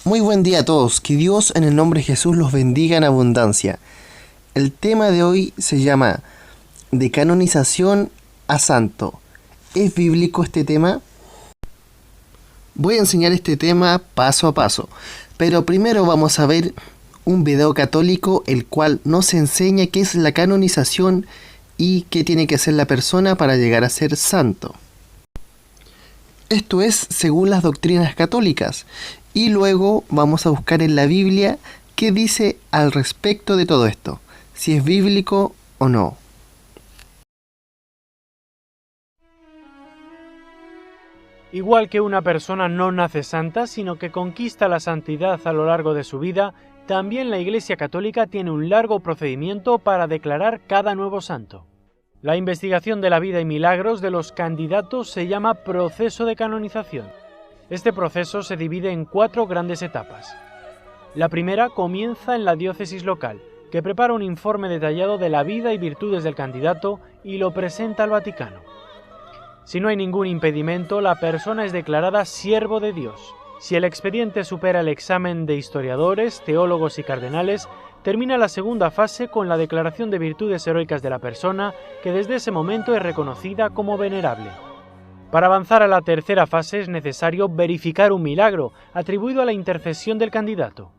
Muy buen día a todos, que Dios en el nombre de Jesús los bendiga en abundancia. El tema de hoy se llama de canonización a santo. ¿Es bíblico este tema? Voy a enseñar este tema paso a paso, pero primero vamos a ver un video católico el cual nos enseña qué es la canonización y qué tiene que hacer la persona para llegar a ser santo. Esto es según las doctrinas católicas. Y luego vamos a buscar en la Biblia qué dice al respecto de todo esto, si es bíblico o no. Igual que una persona no nace santa, sino que conquista la santidad a lo largo de su vida, también la Iglesia Católica tiene un largo procedimiento para declarar cada nuevo santo. La investigación de la vida y milagros de los candidatos se llama proceso de canonización. Este proceso se divide en 4 grandes etapas. La primera comienza en la diócesis local, que prepara un informe detallado de la vida y virtudes del candidato y lo presenta al Vaticano. Si no hay ningún impedimento, la persona es declarada siervo de Dios. Si el expediente supera el examen de historiadores, teólogos y cardenales, termina la segunda fase con la declaración de virtudes heroicas de la persona, que desde ese momento es reconocida como venerable. Para avanzar a la tercera fase es necesario verificar un milagro atribuido a la intercesión del candidato.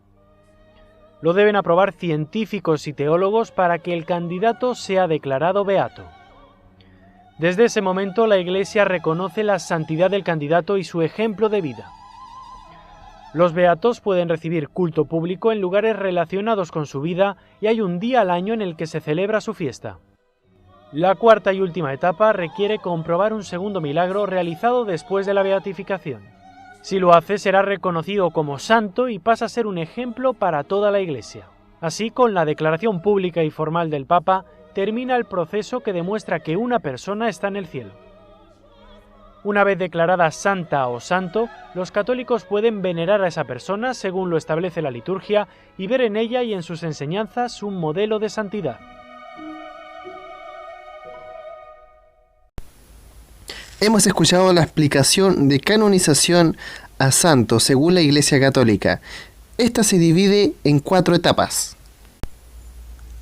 Lo deben aprobar científicos y teólogos para que el candidato sea declarado beato. Desde ese momento la Iglesia reconoce la santidad del candidato y su ejemplo de vida. Los beatos pueden recibir culto público en lugares relacionados con su vida y hay un día al año en el que se celebra su fiesta. La cuarta y última etapa requiere comprobar un segundo milagro realizado después de la beatificación. Si lo hace, será reconocido como santo y pasa a ser un ejemplo para toda la Iglesia. Así, con la declaración pública y formal del Papa, termina el proceso que demuestra que una persona está en el cielo. Una vez declarada santa o santo, los católicos pueden venerar a esa persona según lo establece la liturgia y ver en ella y en sus enseñanzas un modelo de santidad. Hemos escuchado la explicación de canonización a santo según la Iglesia Católica. Esta se divide en 4 etapas.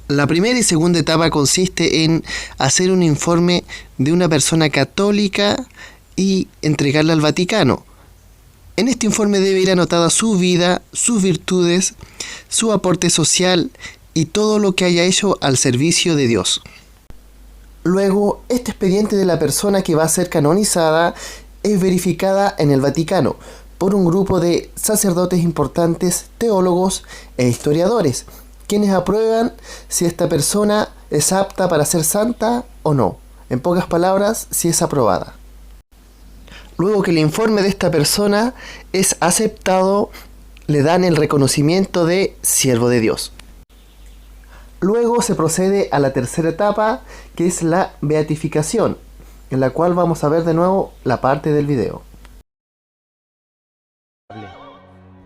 La primera y segunda etapa consiste en hacer un informe de una persona católica y entregarla al Vaticano. En este informe debe ir anotada su vida, sus virtudes, su aporte social y todo lo que haya hecho al servicio de Dios. Luego, este expediente de la persona que va a ser canonizada es verificada en el Vaticano por un grupo de sacerdotes importantes, teólogos e historiadores, quienes aprueban si esta persona es apta para ser santa o no. En pocas palabras, si es aprobada. Luego que el informe de esta persona es aceptado, le dan el reconocimiento de siervo de Dios. Luego se procede a la tercera etapa, que es la beatificación, en la cual vamos a ver de nuevo la parte del video.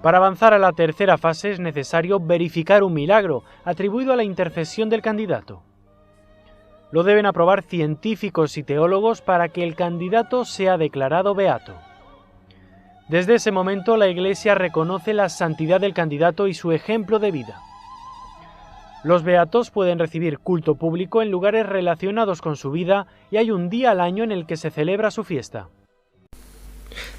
Para avanzar a la tercera fase es necesario verificar un milagro atribuido a la intercesión del candidato. Lo deben aprobar científicos y teólogos para que el candidato sea declarado beato. Desde ese momento la Iglesia reconoce la santidad del candidato y su ejemplo de vida. Los beatos pueden recibir culto público en lugares relacionados con su vida y hay un día al año en el que se celebra su fiesta.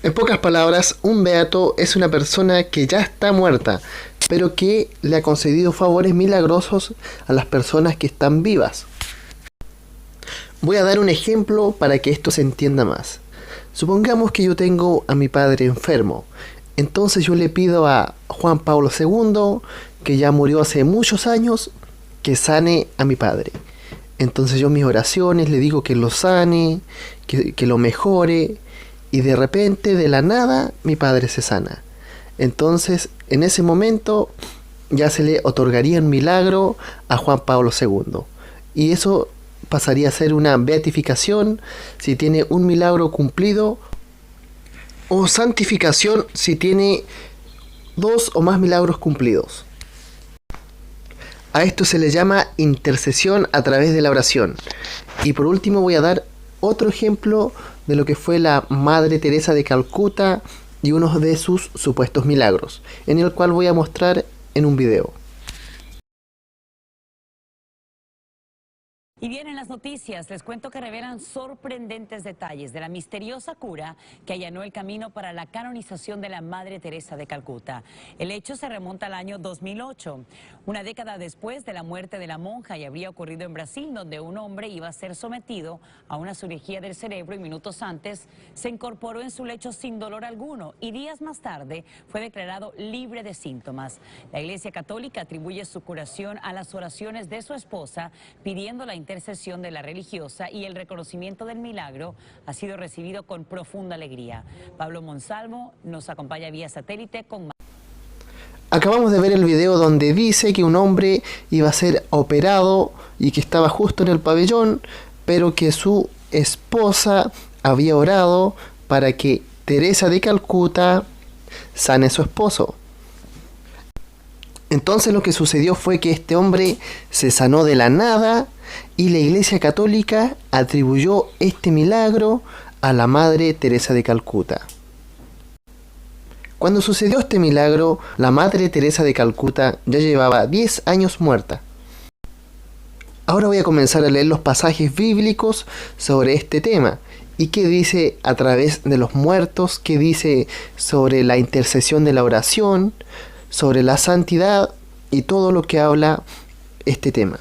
En pocas palabras, un beato es una persona que ya está muerta, pero que le ha concedido favores milagrosos a las personas que están vivas. Voy a dar un ejemplo para que esto se entienda más. Supongamos que yo tengo a mi padre enfermo. Entonces yo le pido a Juan Pablo II, que ya murió hace muchos años, que sane a mi padre. Entonces yo en mis oraciones le digo que lo sane, que lo mejore, y de repente, de la nada, mi padre se sana. Entonces, en ese momento, ya se le otorgaría un milagro a Juan Pablo II. Y eso pasaría a ser una beatificación si tiene un milagro cumplido, o santificación si tiene 2 o más milagros cumplidos. A esto se le llama intercesión a través de la oración. Y por último voy a dar otro ejemplo de lo que fue la Madre Teresa de Calcuta y uno de sus supuestos milagros, en el cual voy a mostrar en un video. Y bien, en las noticias les cuento que revelan sorprendentes detalles de la misteriosa cura que allanó el camino para la canonización de la Madre Teresa de Calcuta. El hecho se remonta al año 2008, una década después de la muerte de la monja, y habría ocurrido en Brasil, donde un hombre iba a ser sometido a una cirugía del cerebro y minutos antes se incorporó en su lecho sin dolor alguno y días más tarde fue declarado libre de síntomas. La Iglesia Católica atribuye su curación a las oraciones de su esposa, pidiendo la intercesión de la religiosa, y el reconocimiento del milagro ha sido recibido con profunda alegría. Pablo Monsalvo nos acompaña vía satélite con más. Acabamos de ver el video donde dice que un hombre iba a ser operado y que estaba justo en el pabellón, pero que su esposa había orado para que Teresa de Calcuta sane a su esposo. Entonces lo que sucedió fue que este hombre se sanó de la nada y la Iglesia Católica atribuyó este milagro a la Madre Teresa de Calcuta. Cuando sucedió este milagro, la Madre Teresa de Calcuta ya llevaba 10 años muerta. Ahora voy a comenzar a leer los pasajes bíblicos sobre este tema. ¿Y qué dice a través de los muertos? ¿Qué dice sobre la intercesión de la oración? Sobre la santidad y todo lo que habla este tema.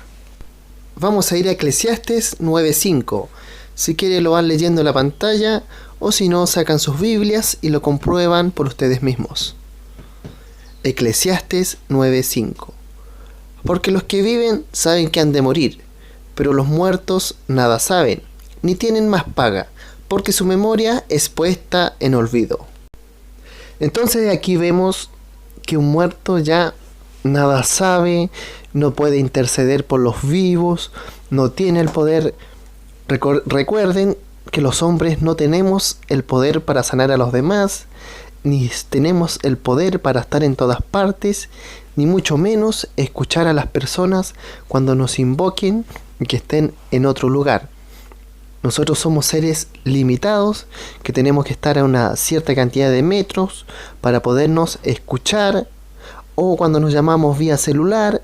Vamos a ir a Eclesiastes 9:5. Si quieren lo van leyendo en la pantalla, o si no, sacan sus Biblias y lo comprueban por ustedes mismos. Eclesiastes 9:5. Porque los que viven saben que han de morir, pero los muertos nada saben, ni tienen más paga, porque su memoria es puesta en olvido. Entonces aquí vemos que un muerto ya nada sabe, no puede interceder por los vivos, no tiene el poder. Recuerden que los hombres no tenemos el poder para sanar a los demás, ni tenemos el poder para estar en todas partes, ni mucho menos escuchar a las personas cuando nos invoquen y que estén en otro lugar. Nosotros somos seres limitados que tenemos que estar a una cierta cantidad de metros para podernos escuchar, o cuando nos llamamos vía celular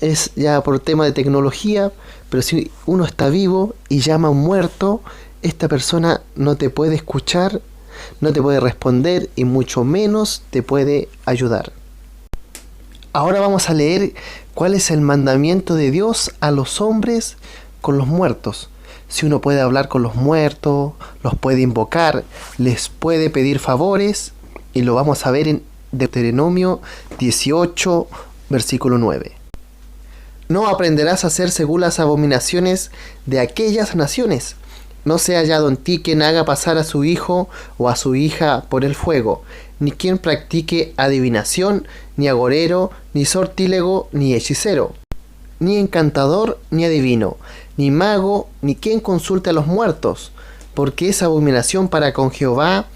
es ya por tema de tecnología, pero si uno está vivo y llama a un muerto, esta persona no te puede escuchar, no te puede responder y mucho menos te puede ayudar. Ahora vamos a leer cuál es el mandamiento de Dios a los hombres con los muertos. Si uno puede hablar con los muertos, los puede invocar, les puede pedir favores, y lo vamos a ver en Deuteronomio 18, versículo 9. No aprenderás a hacer según las abominaciones de aquellas naciones. No sea hallado en ti quien haga pasar a su hijo o a su hija por el fuego, ni quien practique adivinación, ni agorero, ni sortílego, ni hechicero, ni encantador, ni adivino, ni mago, ni quien consulte a los muertos, porque es abominación para con Jehová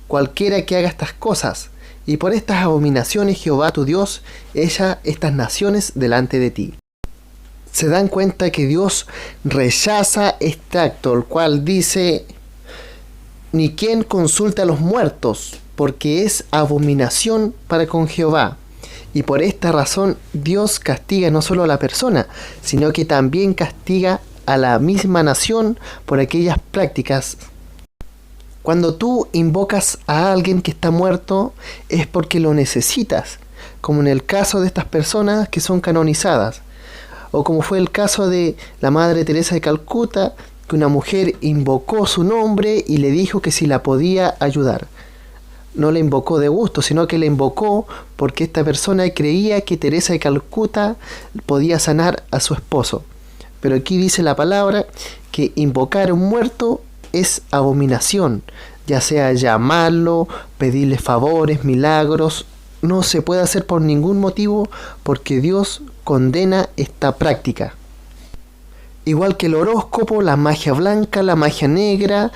cualquiera que haga estas cosas, y por estas abominaciones Jehová tu Dios echa estas naciones delante de ti. Se dan cuenta que Dios rechaza este acto, el cual dice, ni quien consulte a los muertos, porque es abominación para con Jehová. Y por esta razón Dios castiga no solo a la persona, sino que también castiga a la misma nación por aquellas prácticas. Cuando tú invocas a alguien que está muerto es porque lo necesitas, como en el caso de estas personas que son canonizadas, o como fue el caso de la Madre Teresa de Calcuta, que una mujer invocó su nombre y le dijo que si la podía ayudar. No la invocó de gusto, sino que la invocó porque esta persona creía que Teresa de Calcuta podía sanar a su esposo. Pero aquí dice la palabra que invocar a un muerto es abominación, ya sea llamarlo, pedirle favores, milagros, no se puede hacer por ningún motivo porque Dios condena esta práctica. Igual que el horóscopo, la magia blanca, la magia negra,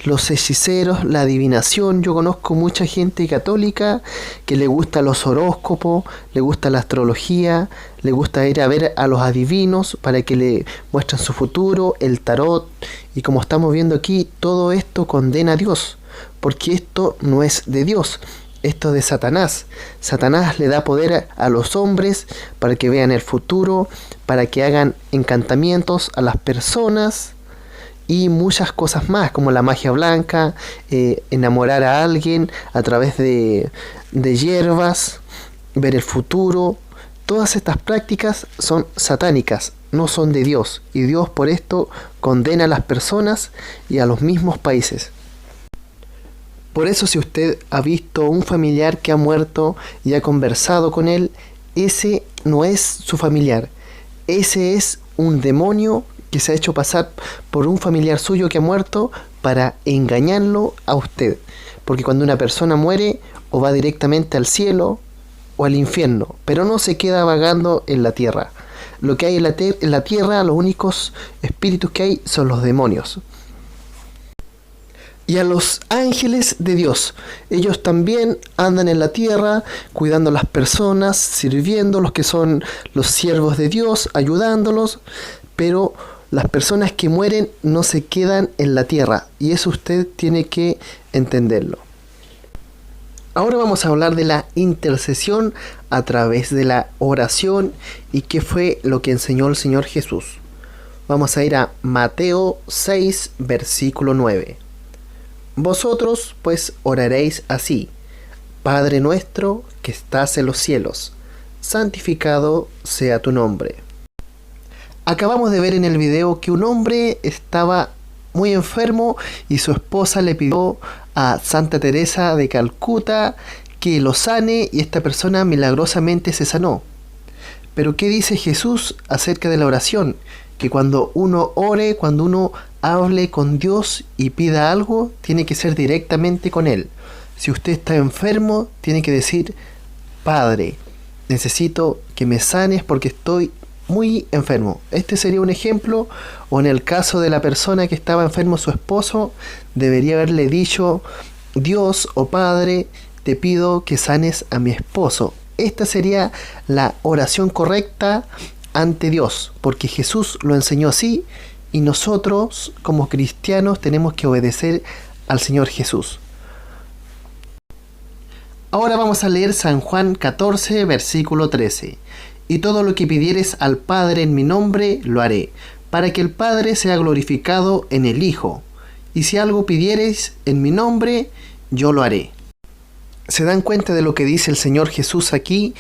los hechiceros, la adivinación. Yo conozco mucha gente católica que le gusta los horóscopos, le gusta la astrología, le gusta ir a ver a los adivinos para que le muestren su futuro, el tarot. Y como estamos viendo aquí, todo esto condena a Dios, porque esto no es de Dios, esto es de Satanás. Satanás le da poder a los hombres para que vean el futuro, para que hagan encantamientos a las personas y muchas cosas más, como la magia blanca, enamorar a alguien a través de hierbas, ver el futuro. Todas estas prácticas son satánicas, no son de Dios, y Dios por esto condena a las personas y a los mismos países. Por eso, si usted ha visto un familiar que ha muerto y ha conversado con él, ese no es su familiar, ese es un demonio que se ha hecho pasar por un familiar suyo que ha muerto para engañarlo a usted. Porque cuando una persona muere, o va directamente al cielo o al infierno, pero no se queda vagando en la tierra. Lo que hay en la tierra, los únicos espíritus que hay son los demonios. Y a los ángeles de Dios, ellos también andan en la tierra cuidando a las personas, sirviendo, los que son los siervos de Dios, ayudándolos, pero las personas que mueren no se quedan en la tierra, y eso usted tiene que entenderlo. Ahora vamos a hablar de la intercesión a través de la oración y qué fue lo que enseñó el Señor Jesús. Vamos a ir a Mateo 6, versículo 9. Vosotros pues oraréis así: Padre nuestro que estás en los cielos, santificado sea tu nombre. Acabamos de ver en el video que un hombre estaba muy enfermo y su esposa le pidió a Santa Teresa de Calcuta que lo sane, y esta persona milagrosamente se sanó. Pero ¿qué dice Jesús acerca de la oración? Que cuando uno ore, cuando uno hable con Dios y pida algo, tiene que ser directamente con Él. Si usted está enfermo, tiene que decir: Padre, necesito que me sanes porque estoy muy enfermo. Este sería un ejemplo. O en el caso de la persona que estaba enfermo, su esposo, debería haberle dicho: Dios o Padre, te pido que sanes a mi esposo. Esta sería la oración correcta ante Dios, porque Jesús lo enseñó así, y nosotros como cristianos tenemos que obedecer al Señor Jesús. Ahora vamos a leer San Juan 14, versículo 13. Y todo lo que pidieres al Padre en mi nombre, lo haré, para que el Padre sea glorificado en el Hijo. Y si algo pidiereis en mi nombre, yo lo haré. ¿Se dan cuenta de lo que dice el Señor Jesús aquí?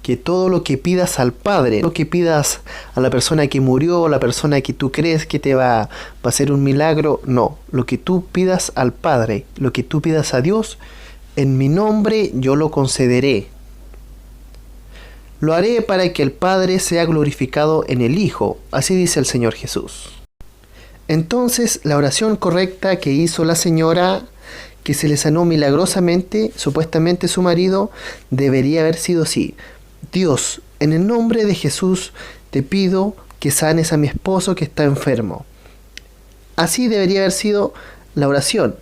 Que todo lo que pidas al Padre, lo que pidas a la persona que murió, a la persona que tú crees que te va a hacer un milagro, no. Lo que tú pidas al Padre, lo que tú pidas a Dios, en mi nombre yo lo concederé. Lo haré para que el Padre sea glorificado en el Hijo, así dice el Señor Jesús. Entonces, la oración correcta que hizo la señora que se le sanó milagrosamente, supuestamente su marido, debería haber sido así: Dios, en el nombre de Jesús, te pido que sanes a mi esposo que está enfermo. Así debería haber sido la oración,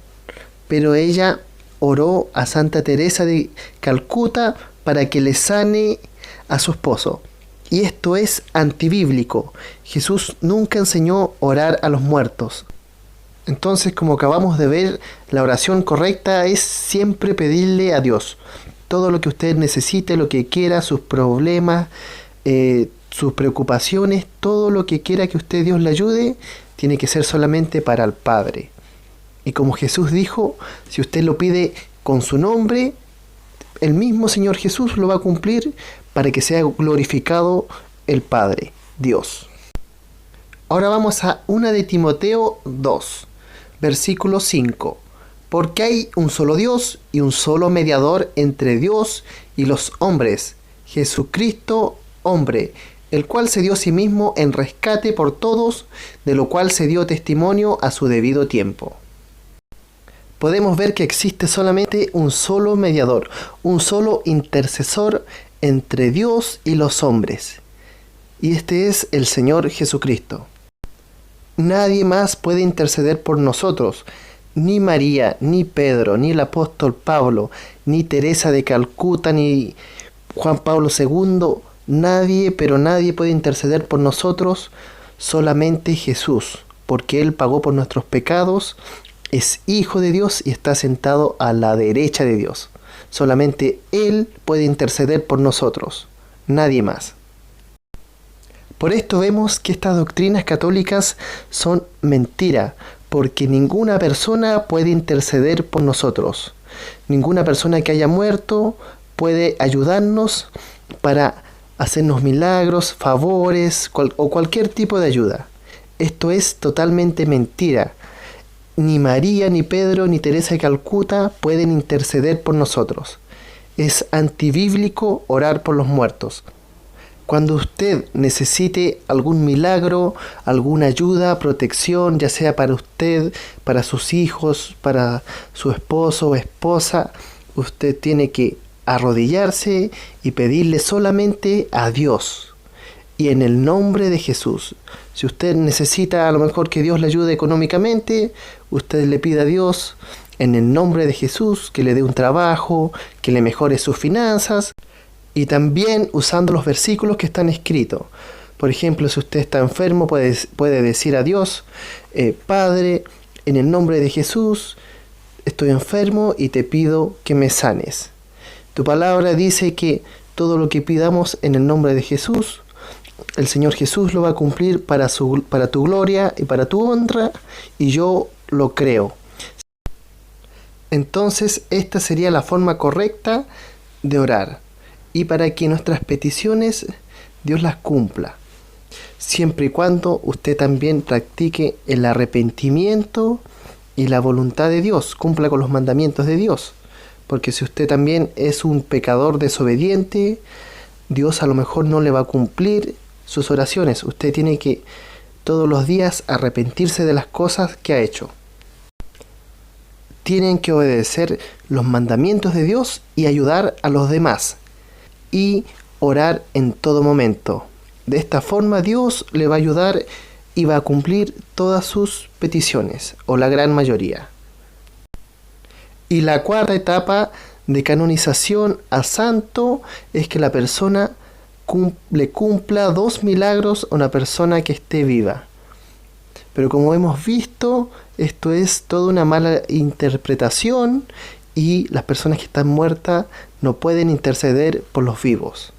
pero ella oró a Santa Teresa de Calcuta para que le sane a su esposo. Y esto es antibíblico. Jesús nunca enseñó orar a los muertos. Entonces, como acabamos de ver, la oración correcta es siempre pedirle a Dios todo lo que usted necesite, lo que quiera, sus problemas, sus preocupaciones, todo lo que quiera que usted Dios le ayude, tiene que ser solamente para el Padre. Y como Jesús dijo, si usted lo pide con su nombre, el mismo Señor Jesús lo va a cumplir para que sea glorificado el Padre, Dios. Ahora vamos a 1 de Timoteo 2, versículo 5. Porque hay un solo Dios y un solo mediador entre Dios y los hombres, Jesucristo hombre, el cual se dio a sí mismo en rescate por todos, de lo cual se dio testimonio a su debido tiempo. Podemos ver que existe solamente un solo mediador, un solo intercesor entre Dios y los hombres. Y este es el Señor Jesucristo. Nadie más puede interceder por nosotros. Ni María, ni Pedro, ni el apóstol Pablo, ni Teresa de Calcuta, ni Juan Pablo II. Nadie, pero nadie puede interceder por nosotros, solamente Jesús, porque Él pagó por nuestros pecados es hijo de Dios y está sentado a la derecha de Dios. Solamente Él puede interceder por nosotros, nadie más. Por esto vemos que estas doctrinas católicas son mentira, porque ninguna persona puede interceder por nosotros. Ninguna persona que haya muerto puede ayudarnos para hacernos milagros, favores o cualquier tipo de ayuda. Esto es totalmente mentira. Ni María, ni Pedro, ni Teresa de Calcuta pueden interceder por nosotros. Es antibíblico orar por los muertos. Cuando usted necesite algún milagro, alguna ayuda, protección, ya sea para usted, para sus hijos, para su esposo o esposa, usted tiene que arrodillarse y pedirle solamente a Dios. Y en el nombre de Jesús. Si usted necesita a lo mejor que Dios le ayude económicamente, usted le pide a Dios en el nombre de Jesús que le dé un trabajo, que le mejore sus finanzas. Y también usando los versículos que están escritos. Por ejemplo, si usted está enfermo, puede decir a Dios, Padre, en el nombre de Jesús, estoy enfermo y te pido que me sanes. Tu palabra dice que todo lo que pidamos en el nombre de Jesús, el Señor Jesús lo va a cumplir para tu gloria y para tu honra, y yo lo creo. Entonces, esta sería la forma correcta de orar. Y para que nuestras peticiones Dios las cumpla, siempre y cuando usted también practique el arrepentimiento y la voluntad de Dios, cumpla con los mandamientos de Dios, porque si usted también es un pecador desobediente, Dios a lo mejor no le va a cumplir sus oraciones. Usted tiene que todos los días arrepentirse de las cosas que ha hecho. Tienen que obedecer los mandamientos de Dios y ayudar a los demás. Y orar en todo momento. De esta forma Dios le va a ayudar y va a cumplir todas sus peticiones, o la gran mayoría. Y la cuarta etapa de canonización a santo es que la persona le cumpla 2 milagros a una persona que esté viva. Pero como hemos visto, esto es toda una mala interpretación y las personas que están muertas no pueden interceder por los vivos.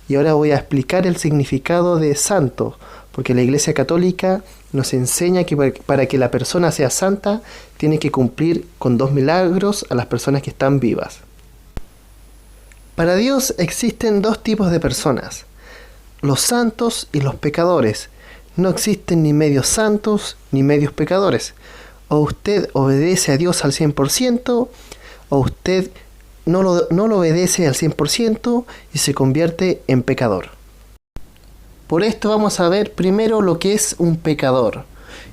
Y ahora voy a explicar el significado de santo, porque la Iglesia Católica nos enseña que para que la persona sea santa, tiene que cumplir con 2 milagros a las personas que están vivas. Para Dios existen 2 tipos de personas, los santos y los pecadores. No existen ni medios santos ni medios pecadores. O usted obedece a Dios al 100%, o usted no lo obedece al 100% y se convierte en pecador. Por esto vamos a ver primero lo que es un pecador.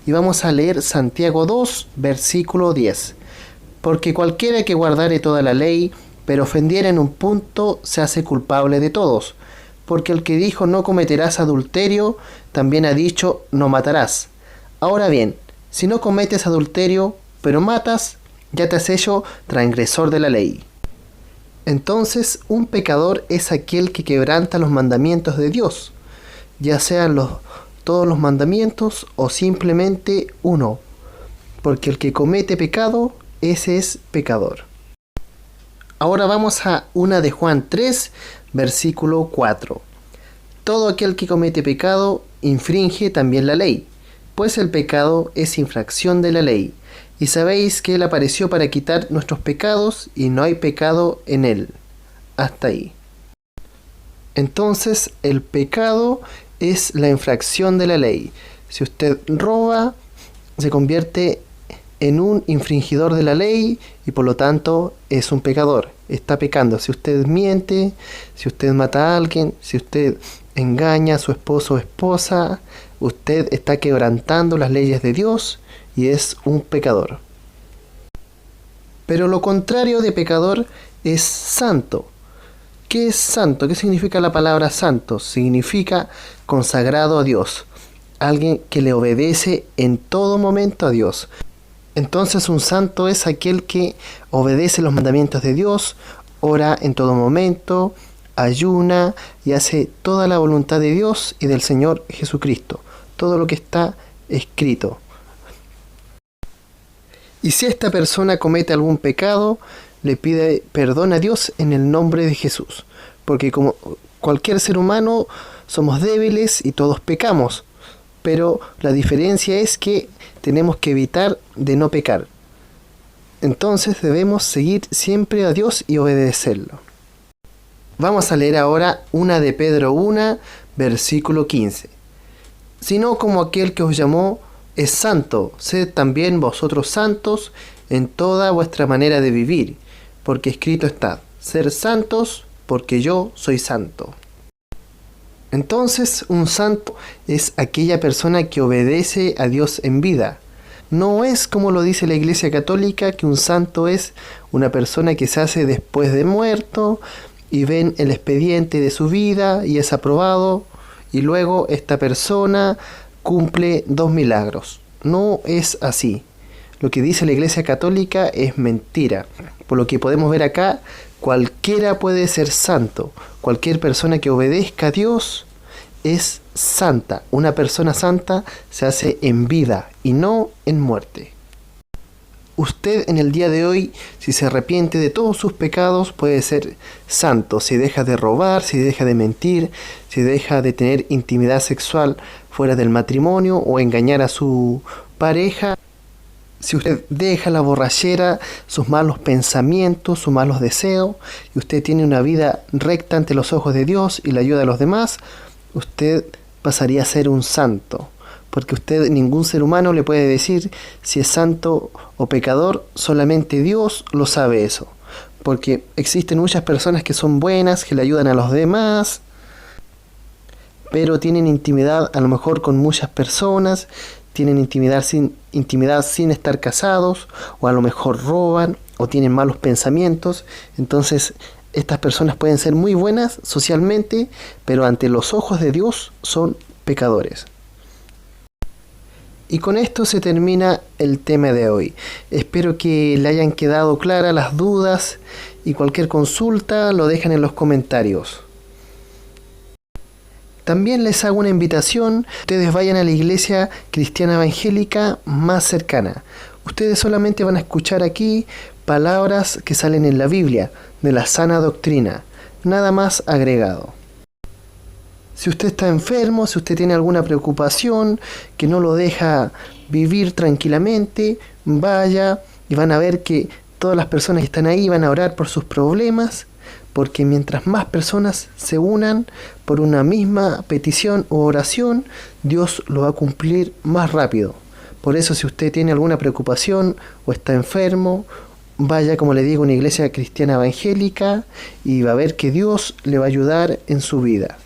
Y vamos a leer Santiago 2, versículo 10. Porque cualquiera que guardare toda la ley, pero ofendiera en un punto, se hace culpable de todos. Porque el que dijo no cometerás adulterio, también ha dicho no matarás. Ahora bien, si no cometes adulterio, pero matas, ya te has hecho transgresor de la ley. Entonces, un pecador es aquel que quebranta los mandamientos de Dios, ya sean todos los mandamientos o simplemente uno, porque el que comete pecado, ese es pecador. Ahora vamos a 1 de Juan 3, versículo 4. Todo aquel que comete pecado infringe también la ley, pues el pecado es infracción de la ley. Y sabéis que Él apareció para quitar nuestros pecados y no hay pecado en Él. Hasta ahí. Entonces, el pecado es la infracción de la ley. Si usted roba, se convierte en un infringidor de la ley y por lo tanto es un pecador. Está pecando. Si usted miente, si usted mata a alguien, si usted engaña a su esposo o esposa, usted está quebrantando las leyes de Dios y es un pecador. Pero lo contrario de pecador es santo. ¿Qué es santo? ¿Qué significa la palabra santo? Significa consagrado a Dios. Alguien que le obedece en todo momento a Dios. Entonces un santo es aquel que obedece los mandamientos de Dios, ora en todo momento, ayuna y hace toda la voluntad de Dios y del Señor Jesucristo. Todo lo que está escrito. Y si esta persona comete algún pecado, le pide perdón a Dios en el nombre de Jesús. Porque como cualquier ser humano, somos débiles y todos pecamos. Pero la diferencia es que tenemos que evitar de no pecar. Entonces debemos seguir siempre a Dios y obedecerlo. Vamos a leer ahora una de Pedro 1, versículo 15. Sino como aquel que os llamó es santo, sed también vosotros santos en toda vuestra manera de vivir, porque escrito está, ser santos porque yo soy santo. Entonces, un santo es aquella persona que obedece a Dios en vida. No es como lo dice la Iglesia Católica, que un santo es una persona que se hace después de muerto y ven el expediente de su vida y es aprobado y luego esta persona cumple 2 milagros. No es así. Lo que dice la Iglesia Católica es mentira. Por lo que podemos ver acá, cualquiera puede ser santo. Cualquier persona que obedezca a Dios es santa. Una persona santa se hace en vida y no en muerte. Usted en el día de hoy, si se arrepiente de todos sus pecados, puede ser santo. Si deja de robar, si deja de mentir, si deja de tener intimidad sexual fuera del matrimonio o engañar a su pareja. Si usted deja la borrachera, sus malos pensamientos, sus malos deseos, y usted tiene una vida recta ante los ojos de Dios y le ayuda a los demás, usted pasaría a ser un santo. Porque usted, ningún ser humano le puede decir si es santo o pecador, solamente Dios lo sabe eso. Porque existen muchas personas que son buenas, que le ayudan a los demás, pero tienen intimidad a lo mejor con muchas personas, tienen intimidad sin estar casados, o a lo mejor roban, o tienen malos pensamientos. Entonces, estas personas pueden ser muy buenas socialmente, pero ante los ojos de Dios son pecadores. Y con esto se termina el tema de hoy. Espero que le hayan quedado claras las dudas y cualquier consulta lo dejan en los comentarios. También les hago una invitación, ustedes vayan a la iglesia cristiana evangélica más cercana. Ustedes solamente van a escuchar aquí palabras que salen en la Biblia, de la sana doctrina, nada más agregado. Si usted está enfermo, si usted tiene alguna preocupación que no lo deja vivir tranquilamente, vaya y van a ver que todas las personas que están ahí van a orar por sus problemas, porque mientras más personas se unan por una misma petición o oración, Dios lo va a cumplir más rápido. Por eso, si usted tiene alguna preocupación o está enfermo, vaya, como le digo, a una iglesia cristiana evangélica y va a ver que Dios le va a ayudar en su vida.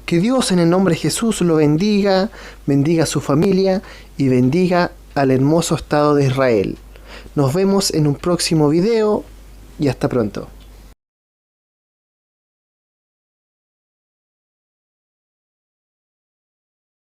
Que Dios en el nombre de Jesús lo bendiga, bendiga a su familia y bendiga al hermoso Estado de Israel. Nos vemos en un próximo video y hasta pronto.